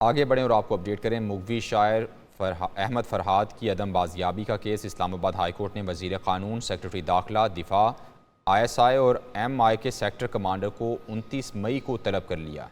आगे बढ़ें और आपको अपडेट करें। मुगवी शायर अहमद फरहाद की अदम बाजियाबी का केस इस्लामाबाद हाई कोर्ट ने वज़ीर क़ानून, सेक्रेटरी दाखिला, दिफा, ISI और MI के सेक्टर कमांडर को 29 मई को तलब कर लिया।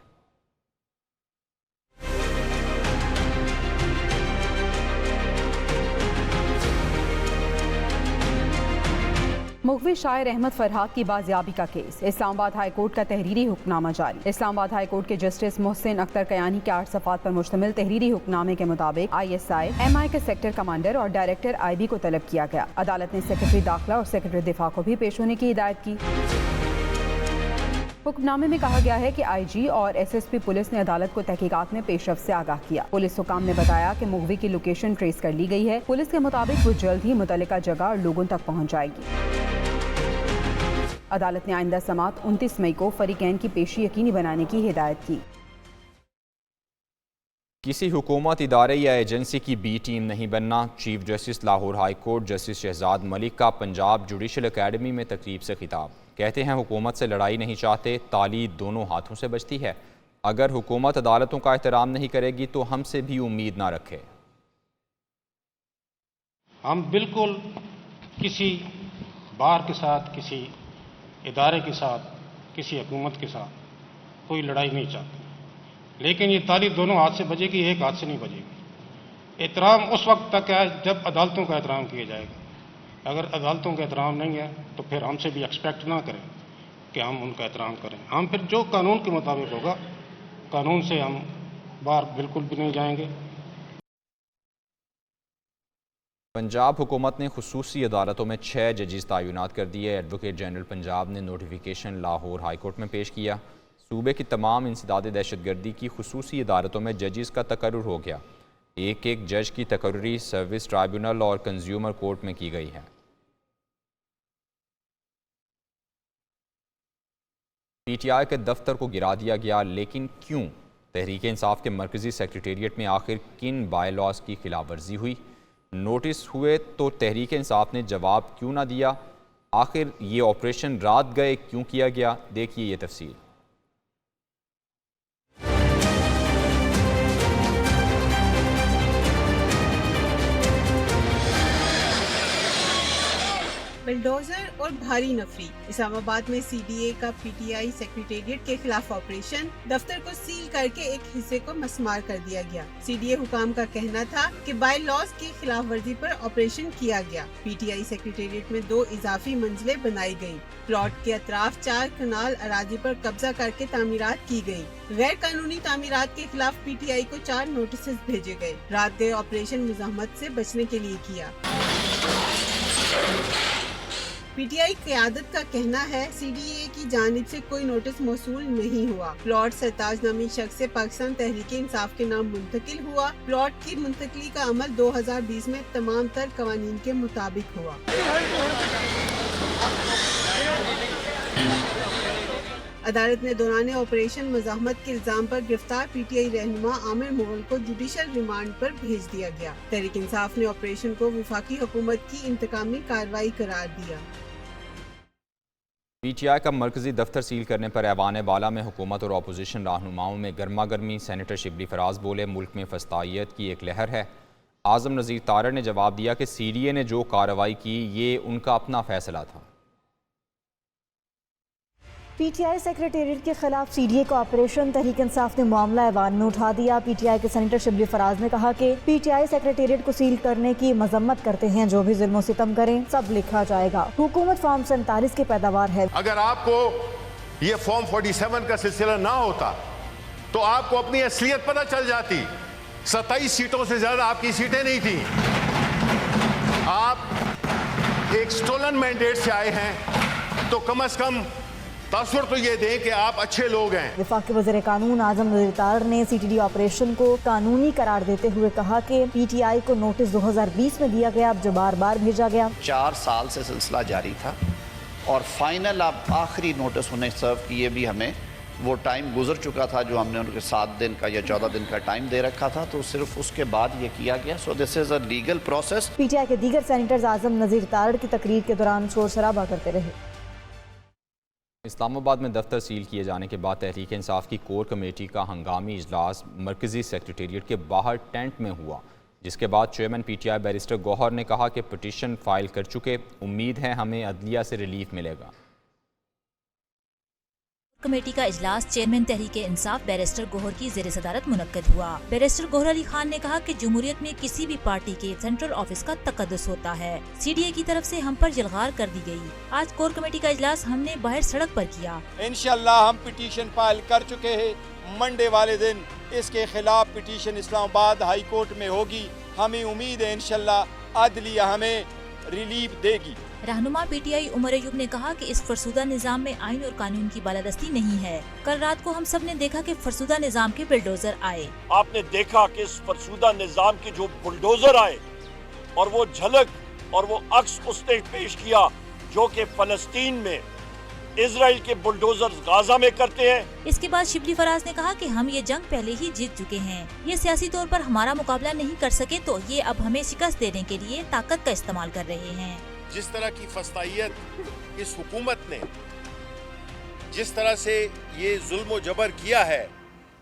मुगवी शायर अहमद फरहाद की बाजियाबी का केस, इस्लामाबाद हाई कोर्ट का तहरीरी हुक्मनामा जारी। इस्लामाबाद हाई कोर्ट के जस्टिस मोहसिन अख्तर कयानी के 8 सफ़ात पर मुश्तमिल तहरीरी हुक्मनामे के मुताबिक ISI, MI के सेक्टर कमांडर और डायरेक्टर IB को तलब किया गया। अदालत ने सेक्रेटरी दाखिला और सेक्रेटरी दिफा को भी पेश होने की हिदायत की। हुक्मनामे में कहा गया है कि IG और SSP पुलिस ने अदालत को तहकीकात में पेशरफ्त से आगाह किया। पुलिस हुकाम ने बताया कि मुगवी की लोकेशन ट्रेस कर ली गई है। पुलिस के मुताबिक वो जल्द ही मुतल्लिका जगह और लोगों तक पहुँच जाएगी। अदालत ने आइंदा समात 29 मई को फरीकैन की पेशी यकीनी बनाने की हिदायत की। किसी हुकूमत, इदारे या एजेंसी की B टीम नहीं बनना। Chief justice Lahore high court justice Shahzad Malik का पंजाब जुडिशल अकेडमी में तकरीब से खिताब। कहते हैं हुकूमत से लड़ाई नहीं चाहते, ताली दोनों हाथों से बजती है। अगर हुकूमत अदालतों का एहतराम नहीं करेगी तो हमसे भी उम्मीद ना रखे। हम बिल्कुल किसी बार के साथ, किसी इदारे के साथ, किसी हुकूमत के साथ कोई लड़ाई नहीं चाहते, लेकिन ये ताली दोनों हाथ से बजेगी, एक हाथ से नहीं बजेगी। एहतराम उस वक्त तक है जब अदालतों का एहतराम किया जाएगा। अगर अदालतों का एहतराम नहीं है तो फिर हमसे भी एक्सपेक्ट ना करें कि हम उनका एहतराम करें। हम फिर जो कानून के मुताबिक होगा, कानून से हम बाहर बिल्कुल भी नहीं जाएंगे। पंजाब हुकूमत ने खुसूसी अदालतों में 6 जजेस तैनात कर दिए। एडवोकेट जनरल पंजाब ने नोटिफिकेशन लाहौर हाई कोर्ट में पेश किया। सूबे की तमाम इंसदाद दहशतगर्दी की खुसूसी अदालतों में जजेस का तकर्रुर हो गया। एक एक जज की तकर्री सर्विस ट्राइब्यूनल और कंज्यूमर कोर्ट में की गई है। PTI के दफ्तर को गिरा दिया गया, लेकिन क्यों? तहरीक इंसाफ के मरकजी सेक्रेटेरिएट में आखिर किन बाय लॉज की खिलाफ वर्जी हुई? नोटिस हुए तो तहरीक इंसाफ ने जवाब क्यों ना दिया? आखिर ये ऑपरेशन रात गए क्यों किया गया? देखिए ये तफसील। बुलडोजर और भारी नफरी। इस्लामाबाद में CDA का PTI सेक्रेटेरिएट के खिलाफ ऑपरेशन। दफ्तर को सील करके एक हिस्से को मस्मार कर दिया गया। CDA हुकाम का कहना था कि बाय लॉज की खिलाफ वर्जी पर ऑपरेशन किया गया। PTI सेक्रेटेरिएट में 2 इजाफी मंजिलें बनाई गयी। प्लॉट के अतराफ 4 कनाल अराजी पर कब्जा करके तामीरात की गयी। गैर कानूनी तामीरात के खिलाफ PTI को 4 नोटिस भेजे गए। रात गए ऑपरेशन मुज़ाहमत से बचने के लिए किया। PTI क़यादत का कहना है CDA की जानिब से कोई नोटिस मौसूल नहीं हुआ। प्लॉट सरताज नामी शख्स से पाकिस्तान तहरीक इंसाफ के नाम मुंतकिल हुआ। प्लॉट की मुंतकली का अमल 2020 में तमाम तर कवानीन के मुताबिक हुआ। अदालत ने दौरान ऑपरेशन मुज़ाहमत के इल्जाम पर गिरफ्तार PTI रहनुमा आमिर मुगल को जुडिशल रिमांड पर भेज दिया गया। तहरीक इंसाफ ने ऑपरेशन को वफाकी हुकूमत की इंतकामी कार्रवाई करार दिया। PTI का मरकजी दफ्तर सील करने पर ऐवान बाला में हुकूमत और अपोजिशन रहनुमाओं में गर्मा गर्मी। सेनेटर शिबली फराज बोले, मुल्क में फस्तायत की एक लहर है। आज़म नज़ीर तारड़ ने जवाब दिया कि CDA ने जो कार्रवाई की ये उनका अपना फैसला था। PTI सेक्रेटेरिएट के खिलाफ CDA का ऑपरेशन। तहरीक इंसाफ ने मामला ऐवान में उठा दिया। PTI के सेनेटर शिबली फराज ने कहा कि PTI सेक्रेटेरिएट को सील करने की मजम्मत करते हैं। जो भी जुल्म सितम करें सब लिखा जाएगा। हुकूमत फॉर्म 47 की पैदावार है। अगर आपको ये फॉर्म 47 का सिलसिला ना होता तो आपको अपनी असलियत पता चल जाती। 27 सीटों से ज्यादा आपकी सीटें नहीं थी। आप एक स्टोलन मैंडेट से आए हैं तो कम से कम तासुर तो ये दें कि आप अच्छे लोग हैं। वफाकी वज़ीर कानून आज़म नज़ीर तारड़ ने CTD ऑपरेशन को कानूनी करार देते हुए कहा कि PTI को नोटिस 2020 में दिया गया, अब जो बार बार भेजा गया। 4 साल से सिलसिला जारी था और फाइनल अब आखिरी नोटिस उन्हें सर्व किए भी हमें वो टाइम गुजर चुका था जो हमने उनके 7 दिन का या 14 दिन का टाइम दे रखा था, तो सिर्फ उसके बाद ये किया गया। So this is a legal process. PTI के दीगर सेनेटर्स आज़म नज़ीर तारड़ की तकरीर के दौरान शोर शराबा करते रहे। इस्लामाबाद में दफ्तर सील किए जाने के बाद तहरीक इंसाफ की कोर कमेटी का हंगामी इजलास मरकजी सेक्रेटेरिएट के बाहर टेंट में हुआ, जिसके बाद चेयरमैन PTI बैरिस्टर गौहर ने कहा कि पिटीशन फाइल कर चुके, उम्मीद है हमें अदलिया से रिलीफ मिलेगा। कमेटी का इजलास चेयरमैन तहरीक इंसाफ बैरिस्टर गौहर की ज़ेर सदारत मुनक्कद हुआ। बैरिस्टर गौहर अली खान ने कहा कि जमहूरियत में किसी भी पार्टी के सेंट्रल ऑफिस का तकद्दुस होता है। CDA की तरफ से हम पर जलगार कर दी गई। आज कोर कमेटी का इजलास हमने बाहर सड़क पर किया। इंशाअल्लाह हम पिटीशन फाइल कर चुके हैं। मंडे वाले दिन इसके खिलाफ पिटीशन इस्लामाबाद हाई कोर्ट में होगी। हमें उम्मीद है इंशाअल्लाह अदलिया हमें रिलीफ देगी। रहनुमा PTI उमर अयूब ने कहा कि इस फरसुदा निज़ाम में आइन और कानून की बालादस्ती नहीं है। कल रात को हम सब ने देखा कि फरसुदा निज़ाम के बुलडोजर आए। आपने देखा कि इस फरसुदा निज़ाम के जो बुलडोजर आए और वो झलक और वो अक्स उसने पेश किया जो कि फलस्तीन में इजराइल के बुलडोजर गाजा में करते हैं। इसके बाद शिबली फराज ने कहा कि हम ये जंग पहले ही जीत चुके हैं। ये सियासी तौर पर हमारा मुकाबला नहीं कर सके तो ये अब हमें शिकस्त देने के लिए ताकत का इस्तेमाल कर रहे हैं। जिस तरह की फस्तायत इस हुकूमत ने जिस तरह से ये जुल्म और जबर किया है,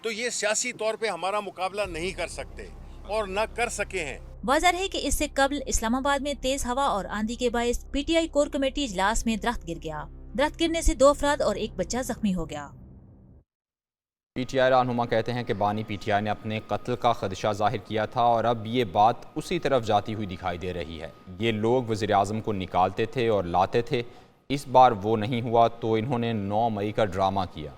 तो ये सियासी तौर पे हमारा मुकाबला नहीं कर सकते और न कर सके हैं। वाज़ह है कि इससे कबल इस्लामाबाद में तेज हवा और आंधी के बायस PTI कोर कमेटी इजलास में दरख्त गिर गया। दरख्त गिरने से 2 अफराद और 1 बच्चा जख्मी हो गया। PTI रहनुमा कहते हैं कि बानी PTI ने अपने कत्ल का खदशा जाहिर किया था और अब ये बात उसी तरफ जाती हुई दिखाई दे रही है। ये लोग वज़ीर आज़म को निकालते थे और लाते थे, इस बार वो नहीं हुआ तो इन्होंने 9 मई का ड्रामा किया।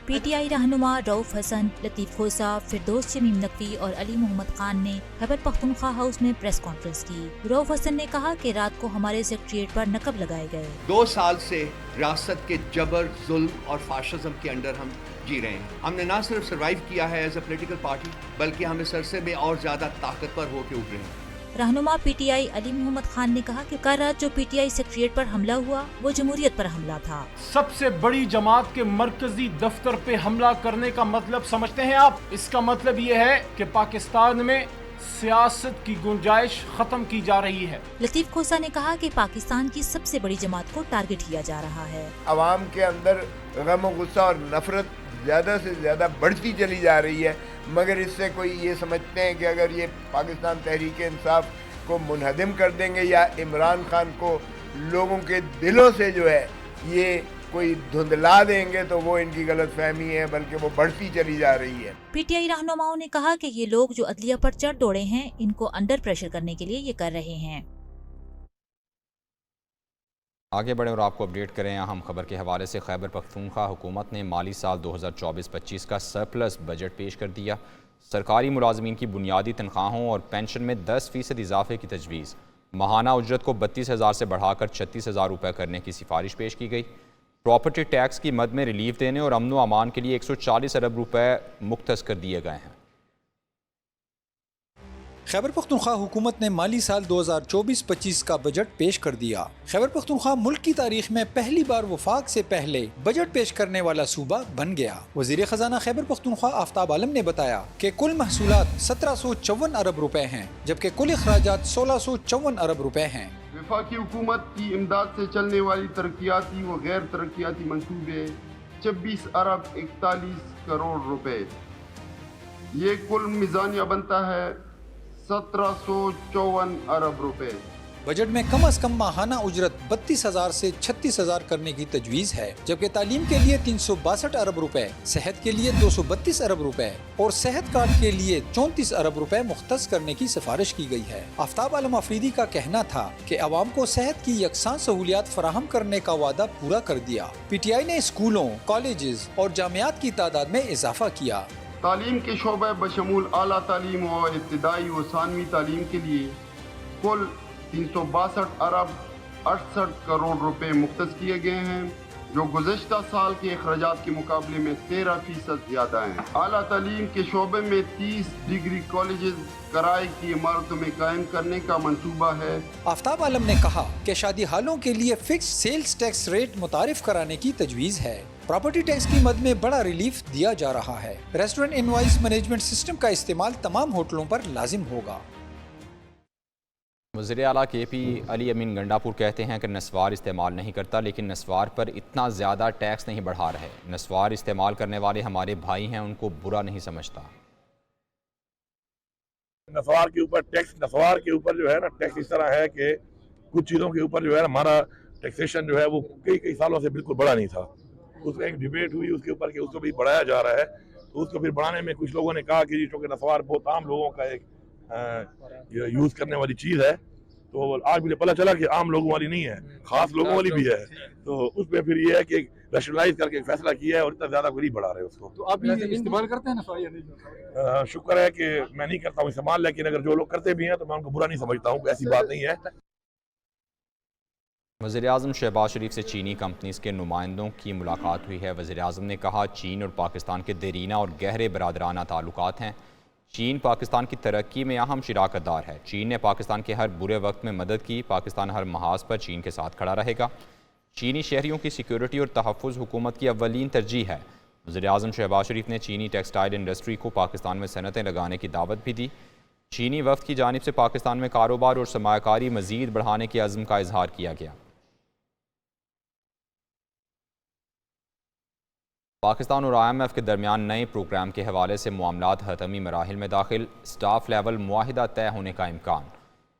PTI रहनुमा रऊफ हसन, लतीफ़ खोसा, फिरदौस शमीम नकवी और अली मोहम्मद खान ने खैबर पख्तूनख्वा हाउस में प्रेस कॉन्फ्रेंस की। रऊफ हसन ने कहा कि रात को हमारे सेक्रेटेरिएट पर नकब लगाए गए। 2 साल से रियासत के जबर, जुल्म और फाशिज्म के अंडर हम जी रहे हैं। हमने ना सिर्फ सर्वाइव किया है एज ए पॉलिटिकल पार्टी, बल्कि हम इस अरसे में और ज्यादा ताकतवर होकर उभरे हैं। रहनुमा PTI अली मोहम्मद खान ने कहा कि कल रात जो PTI सेक्रेटेरिएट पर हमला हुआ वो जमहूरियत पर हमला था। सबसे बड़ी जमात के मरकजी दफ्तर पे हमला करने का मतलब समझते हैं आप? इसका मतलब ये है कि पाकिस्तान में सियासत की गुंजाइश खत्म की जा रही है। लतीफ़ खोसा ने कहा कि पाकिस्तान की सबसे बड़ी जमात को टारगेट किया जा रहा है। अवाम के अंदर गम गुस्सा और नफरत ज़्यादा से ज़्यादा बढ़ती चली जा रही है, मगर इससे कोई ये समझते हैं कि अगर ये पाकिस्तान तहरीक इंसाफ को मुनहदिम कर देंगे या इमरान खान को लोगों के दिलों से जो है ये कोई धुंधला देंगे, तो वो इनकी गलत फहमी है, बल्कि वो बढ़ती चली जा रही है। PTI रहनुमाओं ने कहा कि ये लोग जो अदलिया पर चढ़ दौड़े हैं, इनको अंडर प्रेशर करने के लिए ये कर रहे हैं। आगे बढ़ें और आपको अपडेट करें अहम खबर के हवाले से। खैबर पख्तूनख्वा हुकूमत ने माली साल 2024-25 का सरप्लस बजट पेश कर दिया। सरकारी मुलाजमीन की बुनियादी तनख्वाहों और पेंशन में 10% इजाफे की तजवीज़। माहाना उजरत को 32,000 से बढ़ाकर 36,000 रुपये करने की सिफारिश पेश की गई। प्रॉपर्टी टैक्स की मद में रिलीफ देने और अमन व अमान के लिए 140 अरब रुपये मुख्तस कर दिए गए हैं। खैबर पख्तूनख्वा हुकूमत ने माली साल 2024-25 का बजट पेश कर दिया। खैबर पख्तूनख्वा मुल्क की तारीख में पहली बार वफाक से पहले बजट पेश करने वाला सूबा बन गया। वज़ीर ख़जाना खैबर पख्तूनख्वा आफ्ताब आलम ने बताया कि कुल महसूलात 1754 अरब रुपए हैं, जबकि कुल अखराजात 1654 अरब रुपए हैं। वफाकी हुकूमत की इमदाद से चलने वाली तरक्याती व गैर तरक्याती मंसूबे 26 अरब 41 करोड़ रुपए। ये कुल मिज़ानिया बनता है 1754 अरब रुपए। बजट में कम अज कम माहाना उजरत 32,000 से 36,000 करने की तजवीज़ है, जबकि तालीम के लिए 362 अरब रुपए, सेहत के लिए 232 अरब रुपए और सेहत कार्ड के लिए 34 अरब रुपए मुख्तस करने की सिफारिश की गई है। आफ्ताब आलम अफरीदी का कहना था कि अवाम को सेहत की यकसान सहूलियात फराहम करने का वादा पूरा कर दिया। PTI ने स्कूलों, कॉलेजेस और जामियात की तादाद में इजाफा किया। तालीम के शोबे बशमूल आला तालीम व इब्तदाई व सानवी तालीम के लिए कुल 362 अरब 68 करोड़ रुपए मुख्तस किए गए हैं, जो गुज़श्ता साल के अखराजात के मुकाबले में 13% ज़्यादा हैं। आला तालीम के शोबे में 30 डिग्री कॉलेजेस किराए की इमारतों में कायम करने का मंसूबा है। आफ्ताब आलम ने कहा कि शादी हालों के लिए फिक्स सेल्स टैक्स रेट मुतारिफ कराने की तजवीज़ है। प्रॉपर्टी टैक्स की मद में बड़ा रिलीफ दिया जा रहा है। रेस्टोरेंट इनवॉइस मैनेजमेंट सिस्टम का इस्तेमाल तमाम होटलों पर लाजिम होगा। वज़ीर आला KP अली अमीन गंडापुर कहते हैं कि नस्वार इस्तेमाल नहीं करता, लेकिन नस्वार पर इतना ज़्यादा टैक्स नहीं बढ़ा रहे। नस्वार इस्तेमाल करने वाले हमारे भाई हैं, उनको बुरा नहीं समझता। नस्वार के ऊपर टैक्स, नस्वार के ऊपर जो है ना टैक्स इस तरह है कि कुछ चीज़ों के ऊपर जो है हमारा टैक्सेशन जो है वो कई सालों से बिल्कुल बढ़ा नहीं था। उसमें एक डिबेट हुई उसके ऊपर कि उसको भी बढ़ाया जा रहा है, तो उसको फिर बढ़ाने में कुछ लोगों ने कहा कि चूँकि नस्वार बहुत आम लोगों का एक यूज़ करने वाली चीज़ है, तो आज मुझे पता चला कि आम लोगों वाली नहीं है, खास लोगों वाली भी है। तो उसमें फिर ये है कि रैशनलाइज करके एक फैसला किया है और इतना ज़्यादा नहीं बढ़ा रहे उसको। तो आप इस्तेमाल करते हैं नस्वार या नहीं? शुक्र है कि मैं नहीं करता हूँ इस्तेमाल, लेकिन अगर जो लोग करते भी हैं तो मैं उनको बुरा नहीं समझता हूँ, ऐसी बात नहीं है। वज़ीर-ए-आज़म शहबाज शरीफ से चीनी कंपनीज़ के नुमाइंदों की मुलाकात हुई है। वज़ीर-ए-आज़म ने कहा चीन और पाकिस्तान के देरीना और गहरे बरादराना ताल्लुकात हैं। चीन पाकिस्तान की तरक्की में अहम शिराकतदार है। चीन ने पाकिस्तान के हर बुरे वक्त में मदद की। पाकिस्तान हर महाज पर चीन के साथ खड़ा रहेगा। चीनी शहरियों की सिक्योरिटी और तहफ़्फ़ुज़ हुकूमत की अव्वलीन तरजीह है। वज़ीर-ए-आज़म शहबाज शरीफ ने चीनी टेक्सटाइल इंडस्ट्री को पाकिस्तान में सनतें लगाने की दावत भी दी। चीनी वफ़द की जानिब से पाकिस्तान में कारोबार और सरमायाकारी मज़ीद बढ़ाने के अज़्म का इजहार किया गया। पाकिस्तान और IMF के दरमियान नए प्रोग्राम के हवाले से मामलात हतमी मराहिल में दाखिल। स्टाफ लेवल मुआहिदा तय होने का इम्कान।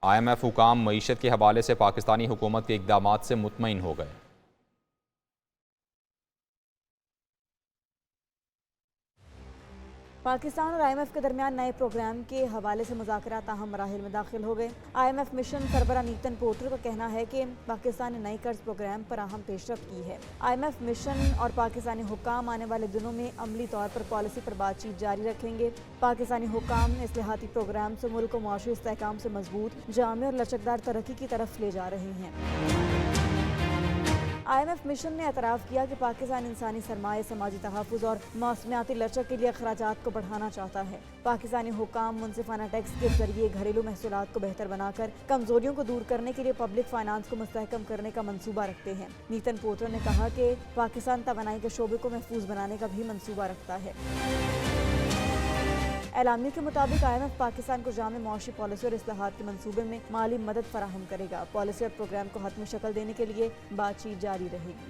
IMF हुकाम मईशत के हवाले से पाकिस्तानी हुकूमत के इक़दामात से मुतमईन हो गए। पाकिस्तान और IMF के दरमियान नए प्रोग्राम के हवाले से मुज़ाकरात अहम मराहिल में दाखिल हो गए। IMF मिशन सरबरा नीतन पोर्टर का कहना है कि पाकिस्तान ने नई कर्ज प्रोग्राम पर अहम पेशरफ्त की है। IMF मिशन और पाकिस्तानी हुकाम आने वाले दिनों में अमली तौर पर पॉलिसी पर बातचीत जारी रखेंगे। पाकिस्तानी हुकाम इस्लाहाती प्रोग्राम से मुल्क को मुआशी इस्तेहकाम से मजबूत, जामे और लचकदार तरक्की की तरफ ले जा रहे हैं। IMF मिशन ने एतराफ़ किया कि पाकिस्तान इंसानी सरमाए, समाजी तहफ़्फ़ुज़ और मौसमियाती लचक के लिए अखराजात को बढ़ाना चाहता है। पाकिस्तानी हुकाम मुनसिफाना टैक्स के जरिए घरेलू महसूलात को बेहतर बनाकर कमजोरियों को दूर करने के लिए पब्लिक फाइनेंस को मुस्तहकम करने का मंसूबा रखते हैं। नीतन पोर्टर ने कहा कि पाकिस्तान तवानाई के शोबे को महफूज बनाने का भी मंसूबा रखता है। एलामिया के मुताबिक IMF पाकिस्तान को जामे मुआशी पॉलिसी और इस्लाहात के मंसूबे में माली मदद फराहम करेगा। पॉलिसी और प्रोग्राम को हतमी शक्ल देने के लिए बातचीत जारी रहेगी।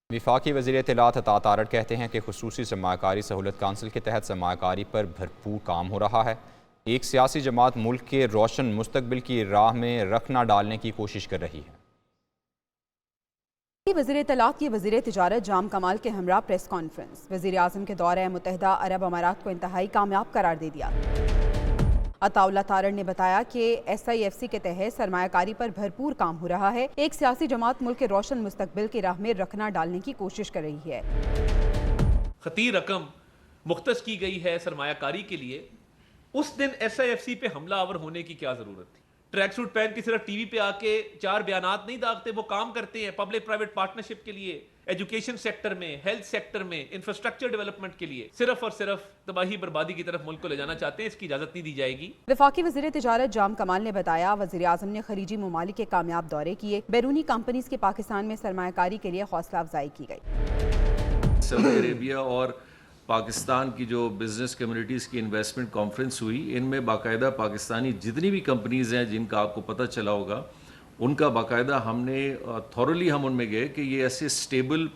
वफाकी वज़ीर इत्तलात अता तारड़ कहते हैं कि खुसूसी सरमायाकारी सहूलत काउंसिल के तहत सरमायाकारी पर भरपूर काम हो रहा है। एक सियासी जमात मुल्क के रोशन मुस्तकबिल की राह में रख न डालने की कोशिश कर रही है। वज़ीर इत्तलात की वज़ीर तिजारत जाम कमाल के हमरा प्रेस कॉन्फ्रेंस। वज़ीर आज़म के दौरे मुत्तहिदा अरब अमारात को इंतहाई कामयाब करार दे दिया। अताउल्लाह तारड़ ने बताया कि SIFC के तहत सरमायाकारी पर भरपूर काम हो रहा है। एक सियासी जमात मुल्क के रोशन मुस्तकबिल की राह में रखना डालने की कोशिश कर रही है। खतीर रकम मुख्तस की गई है सरमायाकारी के लिए, उस दिन SIFC पे हमला आवर होने की क्या जरूरत थी? ट्रैक सूट पहन के सिर्फ टीवी पे आके चार बयानात नहीं दागते, वो काम करते हैं पब्लिक प्राइवेट पार्टनरशिप के लिए, एजुकेशन सेक्टर में, हेल्थ सेक्टर में, इंफ्रास्ट्रक्चर डेवलपमेंट के लिए। सिर्फ और सिर्फ तबाही बर्बादी की तरफ मुल्क को ले जाना चाहते हैं, इसकी इजाजत नहीं दी जाएगी। वफाकी वज़ीर तिजारत जाम कमाल ने बताया वज़ीर आज़म ने खलीजी ममालिक के कामयाब दौरे किए। बैरूनी कंपनीज के पाकिस्तान में सरमायाकारी के लिए हौसला अफजाई की गई। सऊदी अरेबिया और पाकिस्तान की जो बिज़नेस कम्युनिटीज़ की इन्वेस्टमेंट कॉन्फ्रेंस हुई, इनमें बाकायदा पाकिस्तानी जितनी भी कंपनीज़ हैं जिनका आपको पता चला होगा, उनका बाकायदा हमने थॉरली हम उनमें गए कि ये ऐसे स्टेबल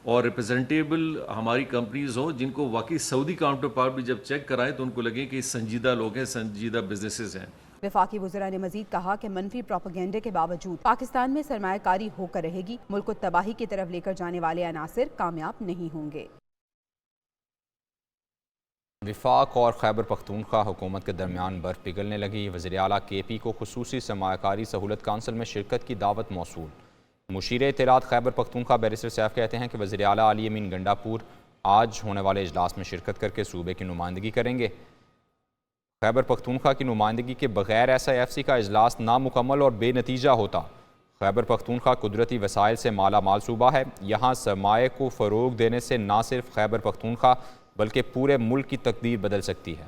और रिप्रेजेंटेबल हमारी कंपनीज़ हों जिनको वाकई सऊदी काउंटर पार्ट भी जब चेक कराएं तो उनको लगे कि संजीदा लोग हैं, संजीदा बिजनेसेस हैं। वफाकी वज़ीरा ने मजीद कहा कि मनफी प्रोपेगेंडे के बावजूद पाकिस्तान में सरमायाकारी होकर रहेगी। मुल्क को तबाही की तरफ लेकर जाने वाले अनासिर कामयाब नहीं होंगे। विफाक और खैबर पख्तूनख्वा हुकूमत के दरमियान बर्फ़ पिघलने लगी। वज़ीर आला KP को खुसूसी सरमायाकारी सहूलत काउंसिल में शिरकत की दावत मौसूल। मुशीर इत्तलात खैबर पख्तूनख्वा बैरिस्टर सैफ कहते हैं कि वज़ीर आला अली अमीन गंडापुर आज होने वाले इजलास में शिरकत करके सूबे की नुमाइंदगी करेंगे। खैबर पख्तूनख्वा की नुमाइंदगी के बगैर SIFC का इजलास नामुकम्मल और बेनतीजा होता। खैबर पख्तूनख्वा कुदरती वसाइल से माला माल सूबा है। यहाँ सरमाए को फ़रोग देने से न सिर्फ खैबर पख्तूनख्वा बल्कि पूरे मुल्क की तकदीर बदल सकती है।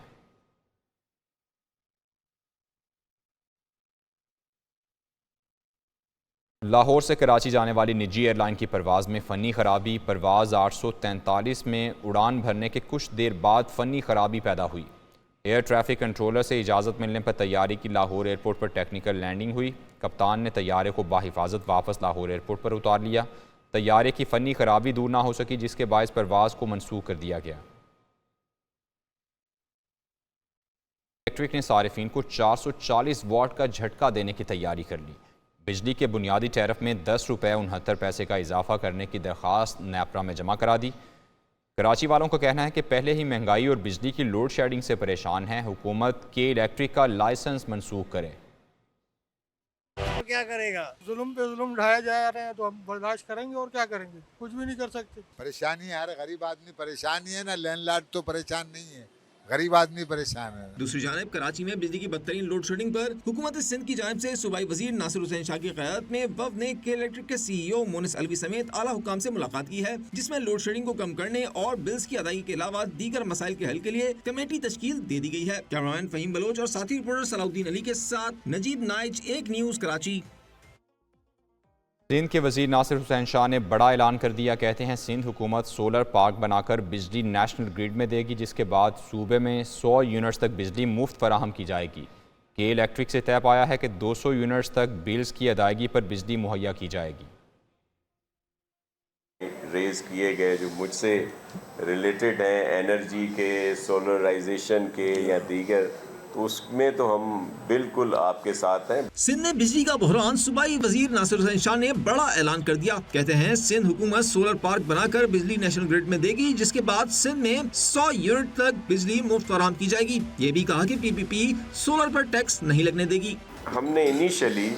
लाहौर से कराची जाने वाली निजी एयरलाइन की परवाज़ में फ़नी खराबी। परवाज़ 843 में उड़ान भरने के कुछ देर बाद फ़नी खराबी पैदा हुई। एयर ट्रैफिक कंट्रोलर से इजाज़त मिलने पर तैयारी की लाहौर एयरपोर्ट पर टेक्निकल लैंडिंग हुई। कप्तान ने तैयारे को बाहिफाजत वापस लाहौर एयरपोर्ट पर उतार लिया। तैयारे की फ़नी खराबी दूर ना हो सकी, जिसके बायस परवाज़ को मनसूख कर दिया गया। इलेक्ट्रिक ने सारिफीन को 440 वाट का झटका देने की तैयारी कर ली। बिजली के बुनियादी टैरिफ में 10 रुपये 69 पैसे का इजाफा करने की दरख्वास्त नैपरा में जमा करा दी। कराची वालों का कहना है कि पहले ही महंगाई और बिजली की लोड शेडिंग से परेशान हैं। हुकूमत के इलेक्ट्रिक का लाइसेंस मनसूख करे। क्या करेगा? जुल्म पे जुल्म ढाया जा रहे हैं तो हम बर्दाश्त करेंगे और क्या करेंगे? कुछ भी नहीं कर सकते। परेशानी है, हर गरीब आदमी परेशान ही है ना, लैंडलॉर्ड तो परेशान नहीं है, गरीब आदमी परेशान है। दूसरी जानब कराची में बिजली की बदतरीन लोड शेडिंग पर हुकूमत सिंध की जानिब से सूबाई वजीर नासिर हुसैन शाह की क़यादत में वफ़द ने के इलेक्ट्रिक के CEO मोनिस अलवी समेत आला हुक्काम से मुलाकात की है, जिसमें लोड शेडिंग को कम करने और बिल्स की अदायगी के अलावा दीगर मसाइल के हल के लिए कमेटी तश्कील दे दी गई है। कैमरामैन फहीम बलोच और साथी रिपोर्टर सलाउद्दीन अली के साथ नजीब नाइच, एक न्यूज़ कराची। सिंध के वजीर नासिर हुसैन शाह ने बड़ा ऐलान कर दिया। कहते हैं सिंध हुकूमत सोलर पार्क बनाकर बिजली नेशनल ग्रिड में देगी, जिसके बाद सूबे में 100 यूनिट्स तक बिजली मुफ्त फराहम की जाएगी। के इलेक्ट्रिक से तय पाया है कि 200 यूनिट्स तक बिल्स की अदायगी पर बिजली मुहैया की जाएगी। रेज किए गए जो मुझसे रिलेटेड हैं एनर्जी के, सोलराइजेशन के या दीगर, उसमें तो हम बिल्कुल आपके साथ हैं। सिंध में बिजली का बहरान, सूबाई वजीर नासिर हुसैन शाह ने बड़ा ऐलान कर दिया। कहते हैं सिंध हुकूमत सोलर पार्क बनाकर बिजली नेशनल ग्रिड में देगी, जिसके बाद सिंध में 100 यूनिट तक बिजली मुफ्त फराहम की जाएगी। ये भी कहा कि PPP सोलर पर टैक्स नहीं लगने देगी। हमने इनिशियली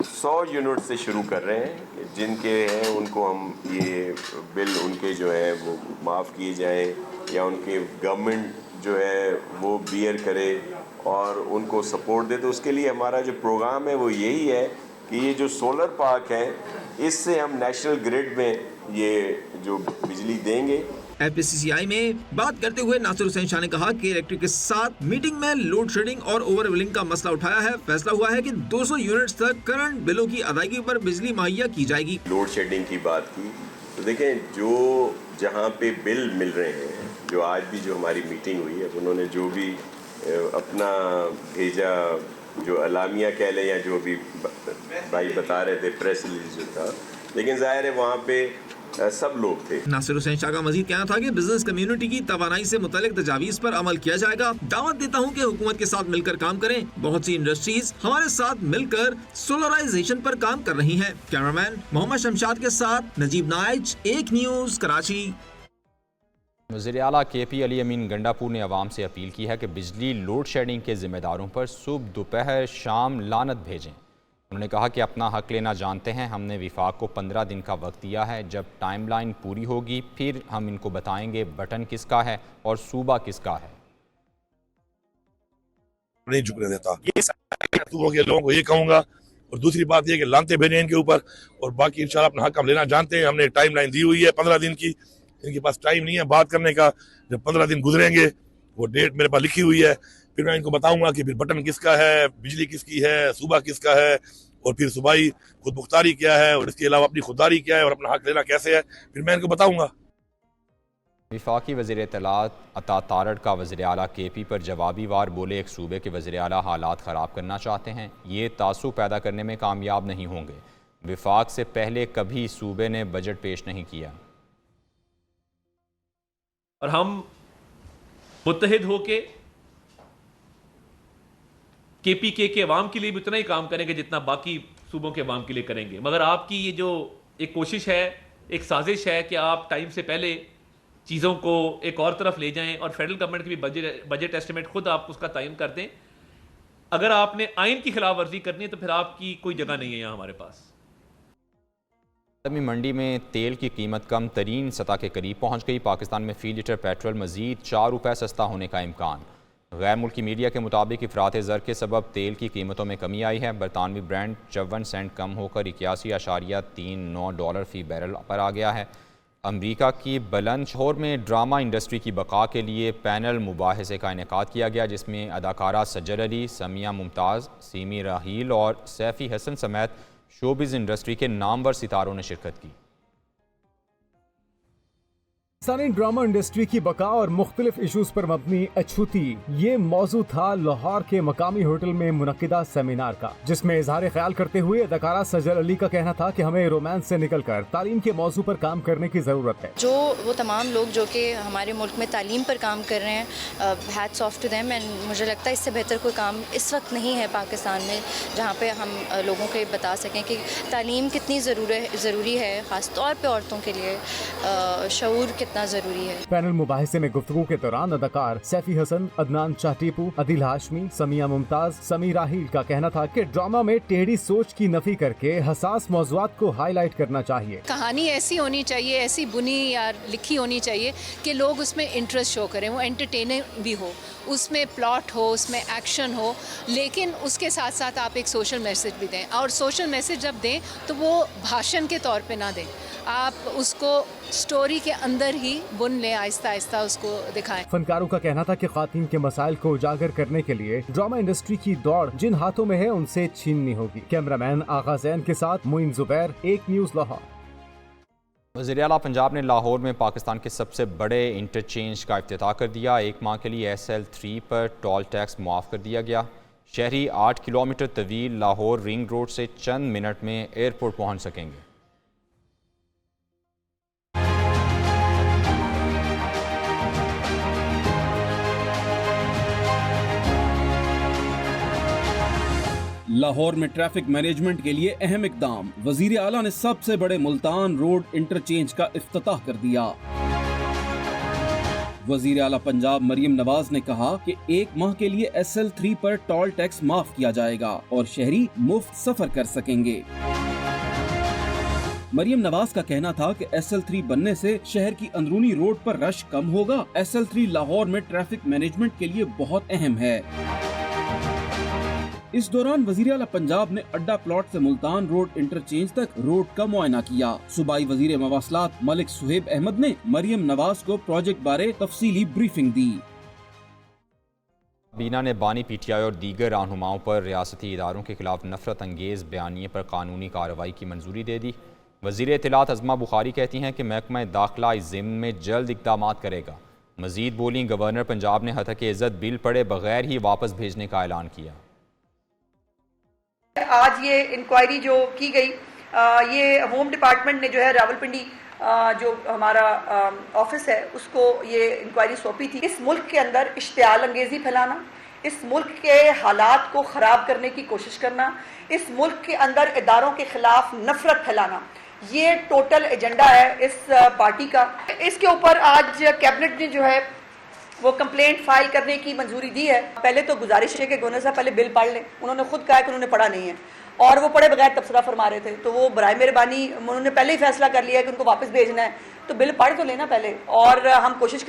100 यूनिट से शुरू कर रहे हैं, जिनके हैं उनको हम ये बिल उनके जो है वो माफ़ किए जाएँ या उनके गवर्नमेंट जो है वो बियर करे और उनको सपोर्ट दे। तो उसके लिए हमारा जो प्रोग्राम है वो यही है कि ये जो सोलर पार्क है इससे हम नेशनल ग्रिड में ये जो बिजली देंगे। FPCCI में बात करते हुए नासिर हुसैन शाह ने कहा कि इलेक्ट्रिक के साथ मीटिंग में लोड शेडिंग और ओवरबिलिंग का मसला उठाया है। फैसला हुआ है कि 200 यूनिट्स तक करंट बिलों की अदायगी पर बिजली मुहैया की जाएगी। लोड शेडिंग की बात की तो देखें, जो जहाँ पे बिल मिल रहे हैं, जो आज भी जो हमारी मीटिंग हुई है, उन्होंने जो भी अपना भेजा, जो अलामिया कह लें या जो भी भाई बता रहे थे, प्रेस रिलीज जो था, लेकिन जाहिर है वहाँ पे सब लोग थे। नासिर हुसैन शाह का मजीद कहना था कि बिजनेस कम्युनिटी की तवानाई से मुतालिक तजावीज़ पर अमल किया जाएगा। दावत देता हूँ कि हुकूमत के साथ मिलकर काम करें। बहुत सी इंडस्ट्रीज हमारे साथ मिलकर सोलराइजेशन पर काम कर रही हैं। कैमरामैन मोहम्मद शमशाद के साथ नजीब नाइच, एक न्यूज़ कराची। वज़ीर आला KP अली अमीन गंडापुर ने अवाम से अपील की है कि बिजली लोड शेडिंग के जिम्मेदारों पर सुबह दोपहर शाम लानत भेजें। उन्होंने कहा कि अपना हक लेना जानते हैं। हमने विफाक को 15 दिन का वक्त दिया है। जब टाइमलाइन पूरी होगी फिर हम इनको बताएंगे बटन किसका है और सूबा किसका है। नहीं झुकने देता। ये लोगों को ये कहूँगा, और दूसरी बात ये कि लानते भेजें इनके ऊपर, और बाकी इंशाल्लाह अपना हक हम लेना जानते हैं। हमने टाइम लाइन दी हुई है 15 दिन की, इनके पास टाइम नहीं है बात करने का। जब 15 दिन गुजरेंगे, वो डेट मेरे पास लिखी हुई है, फिर मैं इनको बताऊंगा कि फिर बटन किसका है, बिजली किसकी है, सूबा किसका है, और फिर सूबाई खुद मुख्तारी क्या है, और इसके अलावा अपनी खुददारी क्या है, और अपना हक लेना कैसे है, फिर मैं इनको बताऊंगा। वफाकी वज़ीर इत्तलात अता तारड़ का वज़ीर आला KP पर जवाबी वार बोले। एक सूबे के वज़ीर आला हालात ख़राब करना चाहते हैं, ये तासुब पैदा करने में कामयाब नहीं होंगे। वफाक से पहले कभी सूबे ने बजट पेश नहीं किया और हम मुत्तहिद होके KPK के अवाम के लिए भी उतना ही काम करेंगे जितना बाकी सूबों के अवाम के लिए करेंगे। मगर आपकी ये जो एक कोशिश है, एक साजिश है कि आप टाइम से पहले चीज़ों को एक और तरफ ले जाएं और फेडरल गवर्नमेंट की भी बजट एस्टिमेट खुद आप उसका तयन कर दें। अगर आपने आइन की खिलाफ वर्जी करनी है तो फिर आपकी कोई जगह नहीं है यहाँ हमारे पास। मंडी में तेल की कीमत कम तरीन सतह के करीब पहुँच गई। पाकिस्तान में फ़ी लीटर पेट्रोल मज़ीद 4 रुपये सस्ता होने का इम्कान। गैर मुल्की मीडिया के मुताबिक इफ़रात ज़र के सबब तेल की कीमतों में कमी आई है। बरतानवी ब्रांड 54 सेंट कम होकर 81.39 डॉलर फ़ी बैरल पर आ गया है। अमरीका की बुलंदशहर में ड्रामा इंडस्ट्री की बका के लिए पैनल मुबाहिसे का इनेकाद किया गया, जिसमें अदाकारा सज्जर अली, समिया मुमताज़, सीमी राहील और सैफ़ी हसन समेत शोबिज़ इंडस्ट्री के नामवर सितारों ने शिरकत की। सनी ड्रामा इंडस्ट्री की बका और मुख्तलिफ इशूज पर मबनी अछूती, ये मौजू था लाहौर के मकामी होटल में मुनक्किदा सेमिनार का, जिसमें इजहार ख्याल करते हुए अदाकारा सजल अली का कहना था कि हमें रोमांस से निकलकर तालीम के मौजू पर काम करने की जरूरत है। जो वो तमाम लोग जो कि हमारे मुल्क में तालीम पर काम कर रहे हैं, hats off to them, and मुझे लगता है इससे बेहतर कोई काम इस वक्त नहीं है पाकिस्तान में जहाँ पे हम लोगों को बता सकें कि तालीम कितनी ज़रूरी है, ख़ास तौर पे औरतों के लिए शऊर कितना ज़रूरी है। पैनल मुबाहिसे में गुफ्तगू के दौरान अदाकार सैफी हसन, अदनान शाह टीपू, अदिल हाशमी, समिया मुमताज, समी राहील का कहना था कि ड्रामा में टेढ़ी सोच की नफी करके हसास मौज़ूआत को हाईलाइट करना चाहिए। कहानी ऐसी होनी चाहिए, ऐसी बुनी या लिखी होनी चाहिए कि लोग उसमें इंटरेस्ट शो करें, वो एंटरटेनिंग भी हो, उसमें प्लॉट हो, उसमें एक्शन हो, लेकिन उसके साथ साथ आप एक सोशल मैसेज भी दें। और सोशल मैसेज जब दें तो वो भाषण के तौर पे ना दें, आप उसको स्टोरी के अंदर ही बुन लें, आहिस्ता आहिस्ता उसको दिखाएं। फनकारों का कहना था कि ख्वातीन के मसाइल को उजागर करने के लिए ड्रामा इंडस्ट्री की दौड़ जिन हाथों में है उनसे छीननी होगी। कैमरामैन आगा जैन के साथ मोइन जुबैर, एक न्यूज़ लाहौर। वज़ीर आला पंजाब ने लाहौर में पाकिस्तान के सबसे बड़े इंटरचेंज का इफ्तिताह कर दिया। 1 माह के लिए SL3 पर टोल टैक्स मुआफ़ कर दिया गया। शहरी 8 किलोमीटर तवील लाहौर रिंग रोड से चंद मिनट में एयरपोर्ट पहुँच सकेंगे। लाहौर में ट्रैफिक मैनेजमेंट के लिए अहम इकदाम, वजीर आला ने सबसे बड़े मुल्तान रोड इंटरचेंज का इफ्तिताह कर दिया। वजीर आला पंजाब मरियम नवाज ने कहा कि 1 माह के लिए SL3 पर टोल टैक्स माफ किया जाएगा और शहरी मुफ्त सफर कर सकेंगे। मरियम नवाज का कहना था कि SL3 बनने से शहर की अंदरूनी रोड पर रश कम होगा। SL3 लाहौर में ट्रैफिक मैनेजमेंट के लिए बहुत अहम है। इस दौरान वजीर आला पंजाब ने अड्डा प्लॉट से मुल्तान रोड इंटरचेंज तक रोड का मुआयना किया। सूबाई वजीर मवासलात मलिक सुहेब अहमद ने मरियम नवाज को प्रोजेक्ट बारे तफसीली ब्रीफिंग दी। बीना ने बानी PTI और दीगर रहनुमाओं पर रियासती इदारों के खिलाफ नफरत अंगेज बयानिए पर कानूनी कार्रवाई की मंजूरी दे दी। वजीर इत्तलात अज़मा बुखारी कहती हैं कि महकमा दाखिला इस ज़िम्न में जल्द इक़दाम करेगा। मजीद बोली, गवर्नर पंजाब ने हतक इज़्ज़त बिल पढ़े बगैर ही वापस भेजने का ऐलान किया। आज ये इंक्वायरी जो की गई, ये होम डिपार्टमेंट ने जो है रावलपिंडी जो हमारा ऑफिस है उसको ये इंक्वायरी सौंपी थी। इस मुल्क के अंदर इश्तियाल अंगेजी फैलाना, इस मुल्क के हालात को ख़राब करने की कोशिश करना, इस मुल्क के अंदर इदारों के खिलाफ नफरत फैलाना, ये टोटल एजेंडा है इस पार्टी का। इसके ऊपर आज कैबिनेट ने जो है वो कंप्लेंट फाइल करने की मंजूरी दी है। पहले तो गुजारिश है कि गवर्नर साहब पहले बिल पढ़ लें। उन्होंने खुद कहा कि उन्होंने पढ़ा नहीं है और वो पढ़े बगैर तबसरा फरमा रहे थे, तो वो बराए मेहरबानी उन्होंने पहले ही फैसला कर लिया है कि उनको वापस भेजना है, तो बिल पढ़ तो लेना पहले और हम कोशिश करें